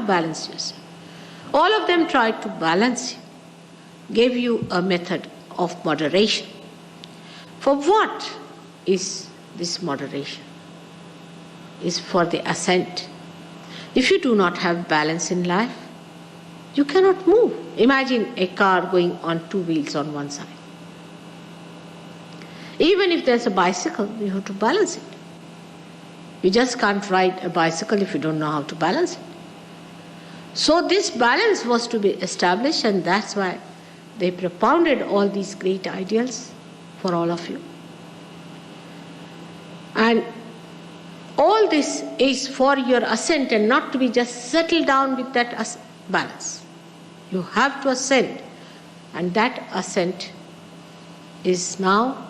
balance yourself. All of them tried to balance you, gave you a method of moderation. For what is this moderation? Is for the ascent. If you do not have balance in life, you cannot move. Imagine a car going on two wheels on one side. Even if there's a bicycle, you have to balance it. You just can't ride a bicycle if you don't know how to balance it. So this balance was to be established, and that's why they propounded all these great ideals for all of you. And all this is for your ascent and not to be just settled down with that balance. You have to ascend, and that ascent is now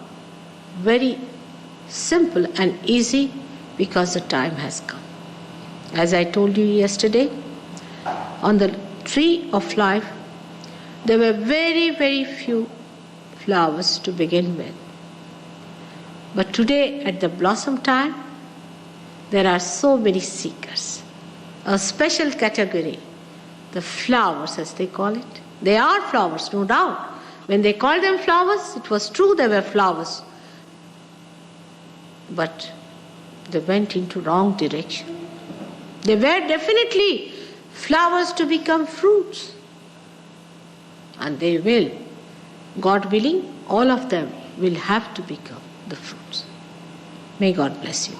very simple and easy because the time has come. As I told you yesterday, on the tree of life, there were very, very few flowers to begin with. But today, at the blossom time, there are so many seekers. A special category, the flowers as they call it. They are flowers, no doubt. When they called them flowers, it was true they were flowers. But they went into wrong direction. They were definitely flowers to become fruits. And they will. God willing, all of them will have to become the fruits. May God bless you.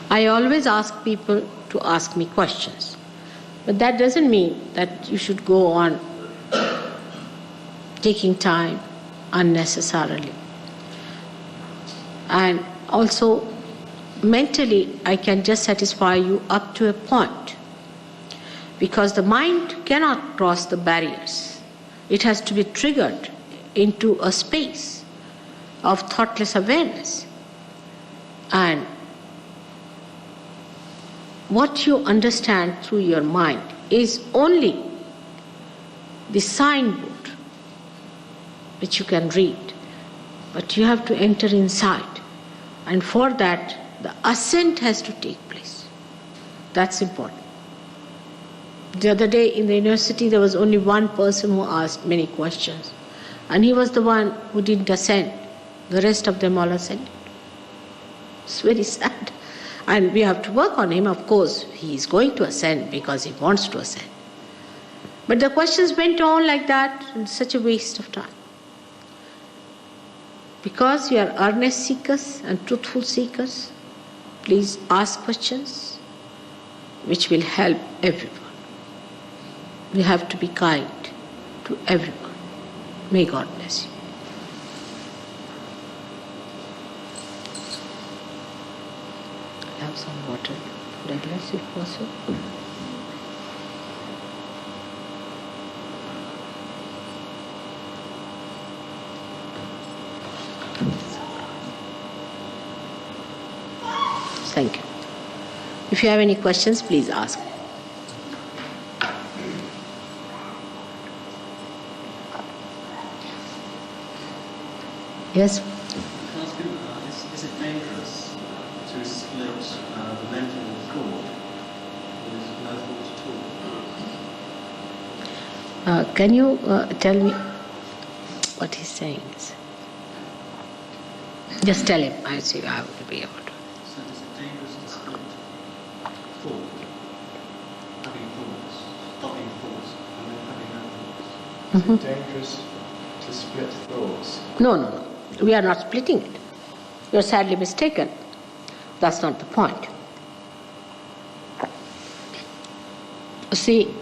I always ask people to ask me questions. But that doesn't mean that you should go on taking time unnecessarily. And also, mentally, I can just satisfy you up to a point. Because the mind cannot cross the barriers. It has to be triggered into a space of thoughtless awareness. And what you understand through your mind is only the signboard which you can read. But you have to enter inside. And for that, the ascent has to take place. That's important. The other day in the university, there was only one person who asked many questions. And he was the one who didn't ascend. The rest of them all ascended. It's very sad. And we have to work on him. Of course, he is going to ascend because he wants to ascend. But the questions went on like that, and such a waste of time. Because you are earnest seekers and truthful seekers, please ask questions which will help everyone. We have to be kind to everyone. May God bless you. Have some water, Douglas, if possible. Thank you. If you have any questions, please ask. Yes? Can I ask you, is it dangerous to split the mental and the thought? There is no thought at all. Can you tell me what he's saying is? Just tell him. I see I have to be able to. So is it dangerous to split thought, having thoughts, stopping thoughts, and then having no thoughts? Is it dangerous to split thoughts? No. We are not splitting it. You are sadly mistaken. That's not the point. See,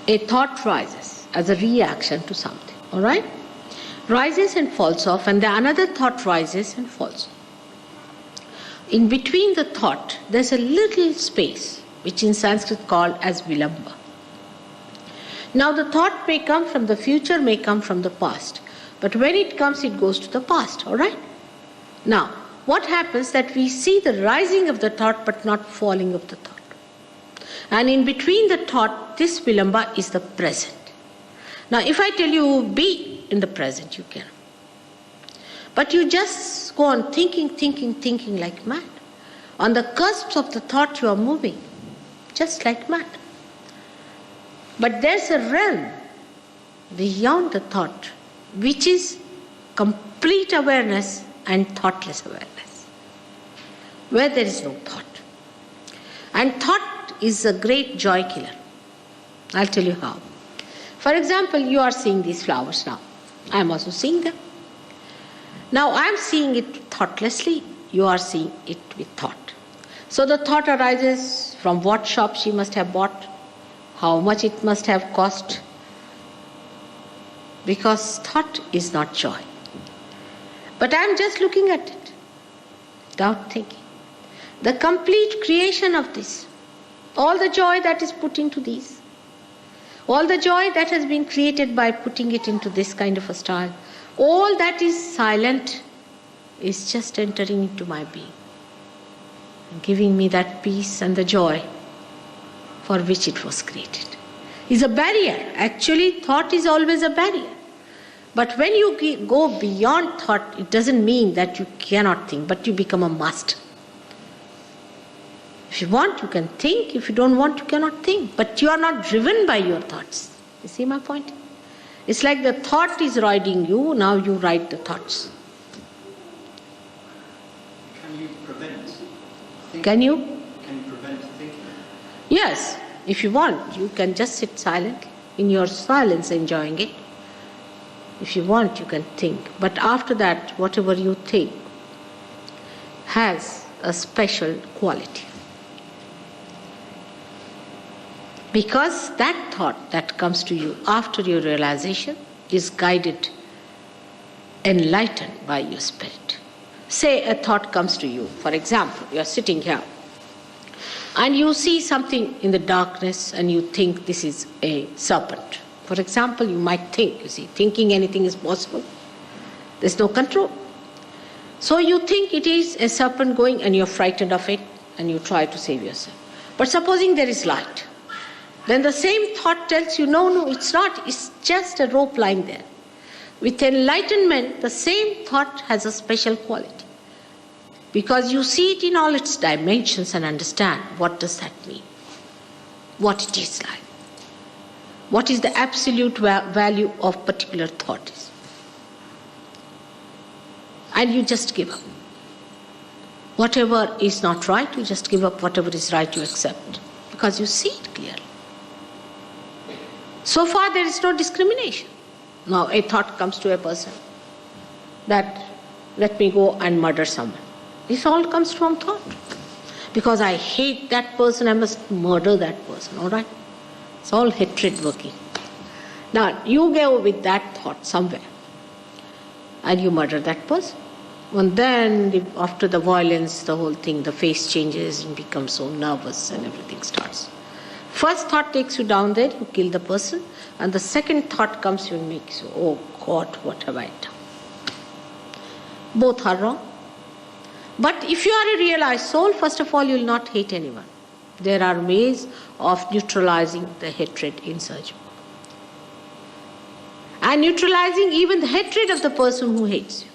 a thought rises as a reaction to something, all right? Rises and falls off, and then another thought rises and falls off. In between the thought, there's a little space, which in Sanskrit called as vilamba. Now the thought may come from the future, may come from the past. But when it comes, it goes to the past, all right? Now, what happens that we see the rising of the thought but not falling of the thought. And in between the thought, this vilamba is the present. Now, if I tell you be in the present, you can. But you just go on thinking like mad. On the cusp of the thought you are moving, just like mad. But there's a realm beyond the thought, which is complete awareness and thoughtless awareness, where there is no thought. And thought is a great joy killer. I'll tell you how. For example, you are seeing these flowers now. I am also seeing them. Now I am seeing it thoughtlessly, you are seeing it with thought. So the thought arises from what shop she must have bought, how much it must have cost, because thought is not joy. But I am just looking at it without thinking. The complete creation of this, all the joy that is put into these, all the joy that has been created by putting it into this kind of a style, all that is silent is just entering into my being and giving me that peace and the joy for which it was created. Is a barrier. Actually, thought is always a barrier. But when you go beyond thought, it doesn't mean that you cannot think, but you become a master. If you want, you can think. If you don't want, you cannot think. But you are not driven by your thoughts. You see my point? It's like the thought is riding you, now you ride the thoughts. Can you prevent thinking? Can you? Can you prevent thinking? Yes. If you want, you can just sit silently, in your silence enjoying it. If you want, you can think. But after that, whatever you think has a special quality. Because that thought that comes to you after your realization is guided, enlightened by your spirit. Say a thought comes to you. For example, you are sitting here and you see something in the darkness and you think this is a serpent. For example, you might think, you see, thinking anything is possible. There's no control. So you think it is a serpent going and you're frightened of it and you try to save yourself. But supposing there is light, then the same thought tells you, no, it's not. It's just a rope lying there. With enlightenment, the same thought has a special quality. Because you see it in all its dimensions and understand what does that mean. What it is like. What is the absolute value of particular thought is. And you just give up. Whatever is not right, you just give up. Whatever is right, you accept. Because you see it clearly. So far there is no discrimination. Now a thought comes to a person that let me go and murder someone. This all comes from thought. Because I hate that person, I must murder that person, all right? It's all hatred working. Now you go with that thought somewhere and you murder that person. And then after the violence, the whole thing, the face changes and becomes so nervous and everything starts. First thought takes you down there, you kill the person, and the second thought comes you and makes you, oh God, what have I done? Both are wrong. But if you are a realized soul, first of all, you will not hate anyone. There are ways of neutralizing the hatred inside you. And neutralizing even the hatred of the person who hates you.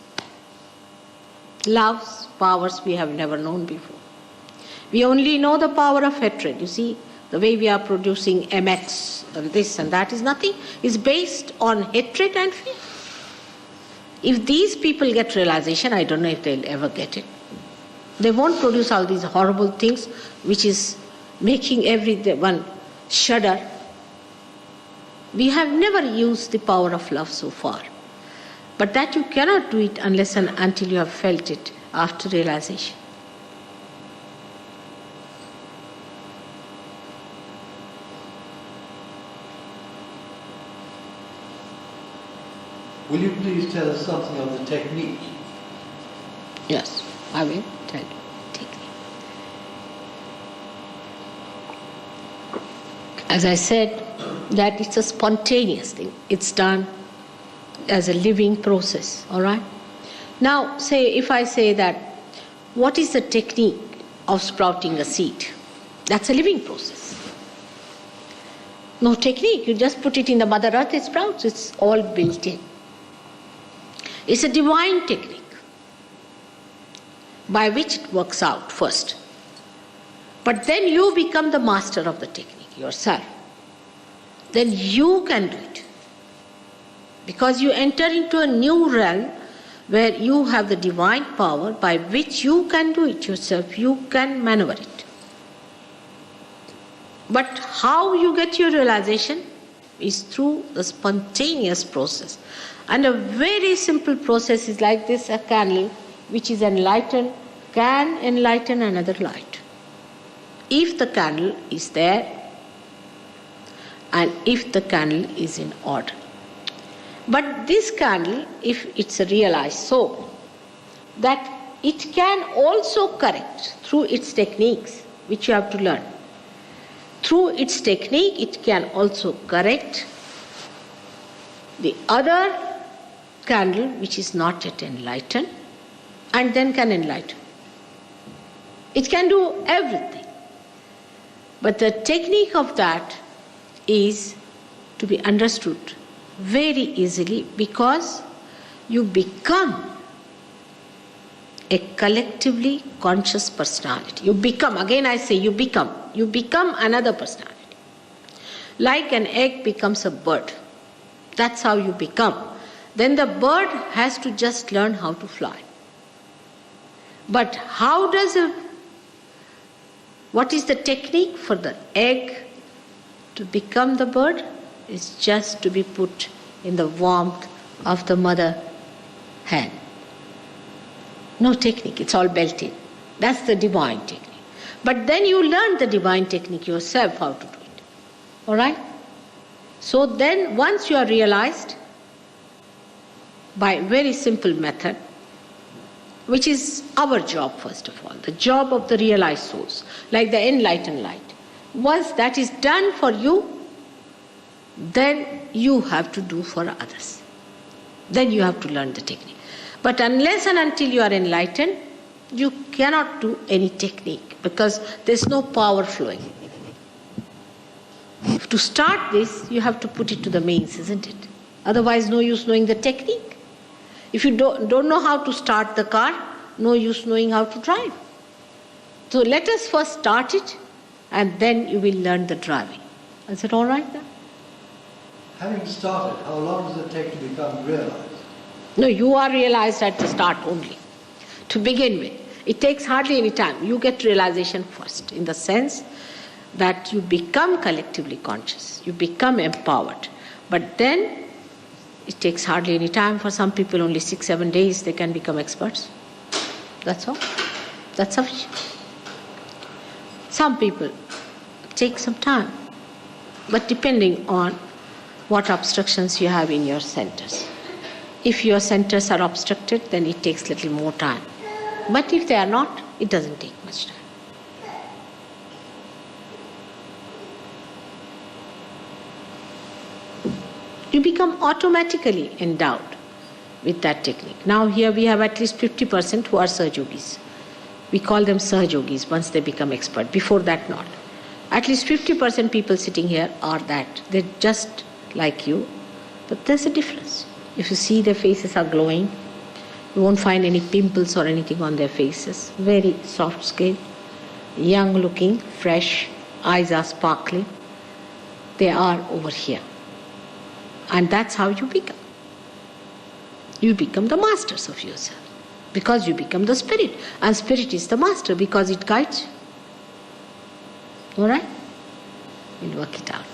Love's powers we have never known before. We only know the power of hatred. You see, the way we are producing MX and this and that is nothing. It's based on hatred and fear. If these people get realization, I don't know if they'll ever get it. They won't produce all these horrible things which is making everyone shudder. We have never used the power of love so far. But that you cannot do it unless and until you have felt it after realization. Will you please tell us something of the technique? Yes, I will tell you. Technique. As I said, that it's a spontaneous thing. It's done as a living process, all right? Now, say, if I say that, what is the technique of sprouting a seed? That's a living process. No technique, you just put it in the Mother Earth, it sprouts, it's all built in. It's a divine technique by which it works out first. But then you become the master of the technique yourself. Then you can do it. Because you enter into a new realm where you have the divine power by which you can do it yourself, you can maneuver it. But how you get your realization is through the spontaneous process. And a very simple process is like this: a candle which is enlightened can enlighten another light. If the candle is there and if the candle is in order. But this candle, if it's a realized soul, that it can also correct through its techniques, which you have to learn. Through its technique, it can also correct the other candle which is not yet enlightened, and then can enlighten. It can do everything. But the technique of that is to be understood very easily, because you become a collectively conscious personality. You become, again I say you become another personality. Like an egg becomes a bird. That's how you become. Then the bird has to just learn how to fly. But what is the technique for the egg to become the bird? Is just to be put in the warmth of the mother hen. No technique, it's all built in. That's the divine technique. But then you learn the divine technique yourself, how to do it. All right? So then once you are realized by a very simple method, which is our job first of all, the job of the realized souls, like the enlightened light. Once that is done for you, then you have to do for others. Then you have to learn the technique. But unless and until you are enlightened, you cannot do any technique, because there's no power flowing. To start this, you have to put it to the mains, isn't it? Otherwise, no use knowing the technique. If you don't know how to start the car, no use knowing how to drive. So let us first start it, and then you will learn the driving. Is it all right now? Having started, how long does it take to become realized? No, you are realized at the start only. To begin with, it takes hardly any time. You get realization first, in the sense that you become collectively conscious, you become empowered. But then it takes hardly any time. For some people, only 6-7 days they can become experts. That's all. That's sufficient. Some people take some time, but depending on what obstructions you have in your centers. If your centers are obstructed, then it takes a little more time. But if they are not, it doesn't take much time. You become automatically endowed with that technique. Now here we have at least 50% who are Sahajogis. We call them Sahajogis once they become expert. Before that, not. At least 50% people sitting here are that. They're just like you, but there's a difference. If you see their faces are glowing, you won't find any pimples or anything on their faces. Very soft skin, young looking, fresh, eyes are sparkling. They are over here. And that's how you become. You become the masters of yourself, because you become the spirit. And spirit is the master because it guides you. All right? We'll work it out.